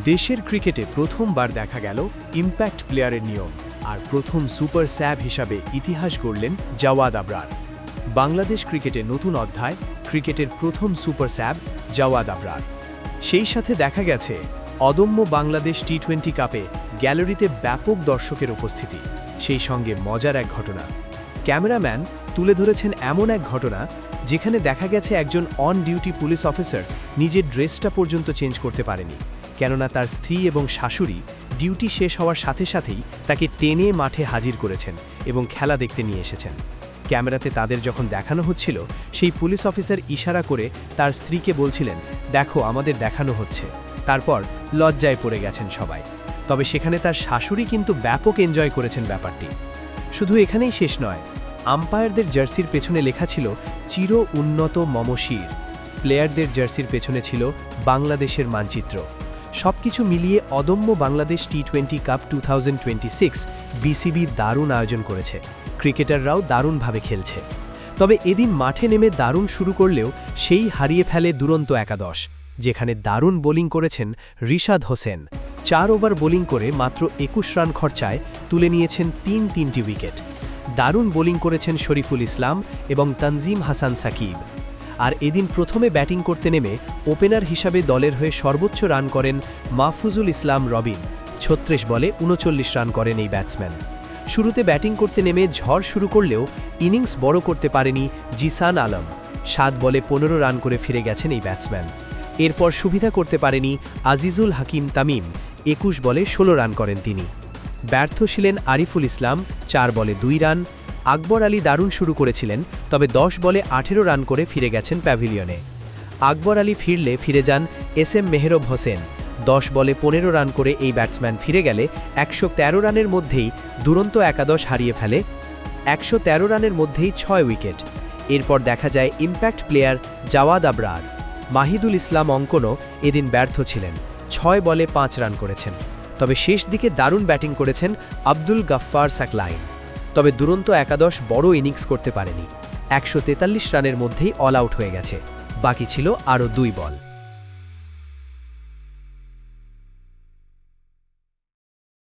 দেশের ক্রিকেটে প্রথমবার দেখা গেল ইম্প্যাক্ট প্লেয়ারের নিয়ম, আর প্রথম সুপার স্যাব হিসাবে ইতিহাস গড়লেন জাওয়াদ আবরার। বাংলাদেশ ক্রিকেটে নতুন অধ্যায়, ক্রিকেটের প্রথম সুপার স্যাব জাওয়াদ আবরার। সেই সাথে দেখা গেছে অদম্য বাংলাদেশ টি-20 কাপে গ্যালারিতে ব্যাপক দর্শকের উপস্থিতি, সেই সঙ্গে মজার এক ঘটনা। ক্যামেরাম্যান তুলে ধরেছেন এমন এক ঘটনা যেখানে দেখা গেছে একজন অন ডিউটি পুলিশ অফিসার নিজের ড্রেসটা পর্যন্ত চেঞ্জ করতে পারেনি, কেননা তার স্ত্রী এবং শাশুড়ি ডিউটি শেষ হওয়ার সাথে সাথেই তাকে টেনে মাঠে হাজির করেছেন এবং খেলা দেখতে নিয়ে এসেছেন। ক্যামেরাতে তাদের যখন দেখানো হচ্ছিল, সেই পুলিশ অফিসার ইশারা করে তার স্ত্রীকে বলছিলেন, দেখো আমাদের দেখানো হচ্ছে। তারপর লজ্জায় পড়ে গেছেন সবাই। তবে সেখানে তার শাশুড়ি কিন্তু ব্যাপক এনজয় করেছেন ব্যাপারটি। শুধু এখানেই শেষ নয়, আম্পায়ারদের জার্সির পেছনে লেখা ছিল চির উন্নত মমশির, প্লেয়ারদের জার্সির পেছনে ছিল বাংলাদেশের মানচিত্র। সবকিছু মিলিয়ে অদম্য বাংলাদেশ টি-20 কাপ 2026 বিসিবি দারুণ আয়োজন করেছে, ক্রিকেটাররাও দারুণভাবে খেলছে। তবে এদিন মাঠে নেমে দারুণ শুরু করলেও সেই হারিয়ে ফেলে দুরন্ত একাদশ, যেখানে দারুণ বোলিং করেছেন রিশাদ হোসেন। 4 ওভার বোলিং করে মাত্র 21 রান খরচায় তুলে নিয়েছেন 3টি উইকেট। দারুণ বোলিং করেছেন শরীফুল ইসলাম এবং তানজিম হাসান সাকিব। আর এদিন প্রথমে ব্যাটিং করতে নেমে ওপেনার হিসাবে দলের হয়ে সর্বোচ্চ রান করেন মাহফুজুল ইসলাম রবিন। 36 বলে 39 রান করেন এই ব্যাটসম্যান। শুরুতে ব্যাটিং করতে নেমে ঝড় শুরু করলেও ইনিংস বড় করতে পারেনি জিসান আলম। 7 বলে 15 রান করে ফিরে গেছেন এই ব্যাটসম্যান। এরপর সুবিধা করতে পারেনি আজিজুল হাকিম তামিম। 21 বলে 16 রান করেন তিনি। ব্যর্থ ছিলেন আরিফুল ইসলাম, 4 বলে 2 রান। আকবর আলী দারুণ শুরু করেছিলেন, তবে 10 বলে 18 রান করে ফিরে গেছেন প্যাভিলিয়নে। আকবর আলী ফিরলে ফিরে যান SM মেহরব হোসেন। 10 বলে 15 রান করে এই ব্যাটসম্যান ফিরে গেলে 113 রানের মধ্যেই দুরন্ত একাদশ হারিয়ে ফেলে। 113 রানের মধ্যেই 6 উইকেট। এরপর দেখা যায় ইম্প্যাক্ট প্লেয়ার জাওয়াদ আবরার। মাহিদুল ইসলাম অঙ্কনও এদিন ব্যর্থ ছিলেন, 6 বলে 5 রান করেছেন। তবে শেষ দিকে দারুণ ব্যাটিং করেছেন আব্দুল গাফফার সাকলাইন। তবে দুরন্ত একাদশ বড় ইনিংস করতে পারেনি, 143 রানের মধ্যেই অল আউট হয়ে গেছে। বাকি ছিল আরও 2 বল।